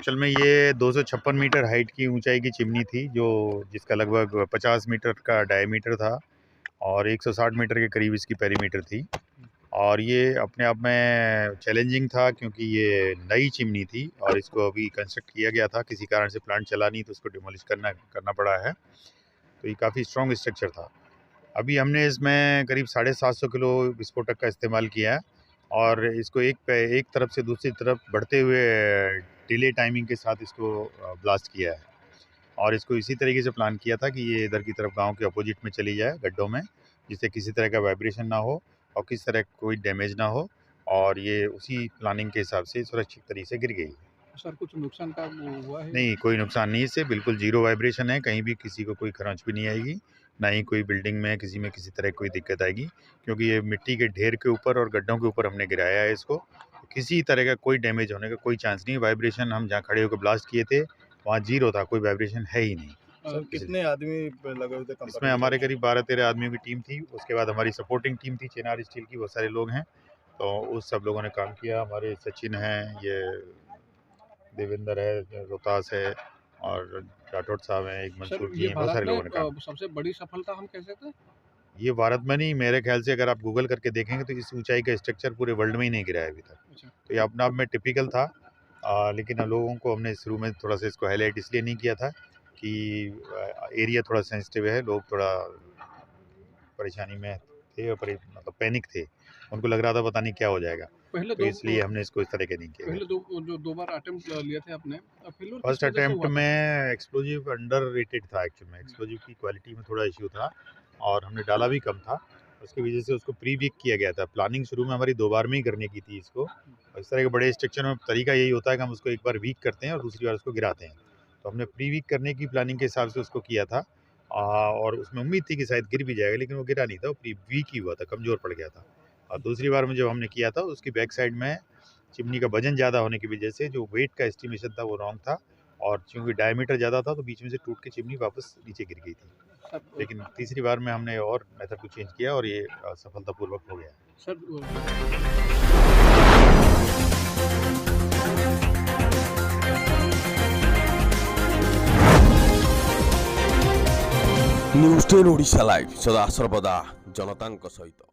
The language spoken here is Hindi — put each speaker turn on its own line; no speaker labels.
एक्चुअल में ये 256 मीटर हाइट की ऊंचाई की चिमनी थी, जो जिसका लगभग 50 मीटर का डायमीटर था और 160 मीटर के करीब इसकी पेरीमीटर थी। और ये अपने आप में चैलेंजिंग था क्योंकि ये नई चिमनी थी और इसको अभी कंस्ट्रक्ट किया गया था। किसी कारण से प्लांट चला नहीं तो उसको डिमोलिश करना पड़ा है। तो ये काफ़ी स्ट्रॉन्ग स्ट्रक्चर था। अभी हमने इसमें करीब 750 किलो विस्फोटक का इस्तेमाल किया है और इसको एक तरफ से दूसरी तरफ बढ़ते हुए डिले टाइमिंग के साथ इसको ब्लास्ट किया है। और इसको इसी तरीके से प्लान किया था कि ये इधर की तरफ गांव के अपोजिट में चली जाए गड्ढों में, जिससे किसी तरह का वाइब्रेशन ना हो और किसी तरह कोई डैमेज ना हो। और ये उसी प्लानिंग के हिसाब से सुरक्षित तरीके से गिर गई।
सर कुछ नुकसान का वो हुआ है?
नहीं, कोई नुकसान नहीं, इससे बिल्कुल जीरो वाइब्रेशन है। कहीं भी किसी को कोई खरोंच भी नहीं आएगी, ना ही कोई बिल्डिंग में किसी तरह कोई दिक्कत आएगी, क्योंकि ये मिट्टी के ढेर के ऊपर और गड्ढों के ऊपर हमने गिराया है इसको। किसी तरह का कोई डैमेज होने का कोई चांस नहीं। वाइब्रेशन हम जहाँ खड़े होकर ब्लास्ट किए थे वहाँ जीरो था, कोई वाइब्रेशन है ही नहीं।
सर कितने आदमी लगे हुए थे?
इसमें हमारे करीब 12-13 आदमियों की टीम थी। उसके बाद हमारी सपोर्टिंग टीम थी चिनार स्टील की, बहुत सारे लोग हैं। तो उस सब लोगों ने काम किया। हमारे सचिन हैं, ये देवेंद्र है, रोहतास है और राठौड़ साहब हैं, एक मंसूर जी हैं, बहुत सारे लोगों ने काम।
सबसे बड़ी सफलता हम कह सकते हैं
ये भारत में नहीं, मेरे ख्याल से अगर आप गूगल करके देखेंगे तो इस ऊंचाई का स्ट्रक्चर पूरे वर्ल्ड में ही नहीं गिरा है अभी तक।
अच्छा।
तो ये अपने आप में टिपिकल था। लेकिन लोगों को हमने शुरू में थोड़ा सा इसको हाईलाइट इसलिए नहीं किया था कि एरिया थोड़ा सेंसिटिव है, लोग थोड़ा परेशानी में थे और मतलब पैनिक थे। उनको लग रहा था पता नहीं क्या हो जाएगा,
पहले
तो इसलिए हमने इसको इस तरह के नहीं किया।
पहले दो बार अटेम्प्ट लिए थे आपने,
फर्स्ट अटेम्प्ट में एक्सप्लोजिव अंडर रेटेड था। एक्चुअल में एक्सप्लोजिव की क्वालिटी में थोड़ा इश्यू था और हमने डाला भी कम था, उसकी वजह से उसको प्री वीक किया गया था। प्लानिंग शुरू में हमारी 2 बार में ही करने की थी इसको। और इस तरह के बड़े स्ट्रक्चर में तरीका यही होता है कि हम उसको एक बार वीक करते हैं और दूसरी बार उसको गिराते हैं। तो हमने प्री वीक करने की प्लानिंग के हिसाब से उसको किया था। और उसमें उम्मीद थी कि शायद गिर भी जाएगा, लेकिन वो गिरा नहीं था, वो प्री वीक ही हुआ था, कमज़ोर पड़ गया था। और दूसरी बार में जब हमने किया था उसकी बैक साइड में चिमनी का वजन ज़्यादा होने की वजह से जो वेट का एस्टिमेशन था वो रॉन्ग था, और चूँकि डायमीटर ज़्यादा था तो बीच में से टूट के चिमनी वापस नीचे गिर गई थी। लेकिन तीसरी बार में हमने और मेथड को चेंज किया और ये सफलतापूर्वक हो गया।
सर
न्यूज़ 10 ओडिशा लाइव सदा सर्वदा जनतांक सहित।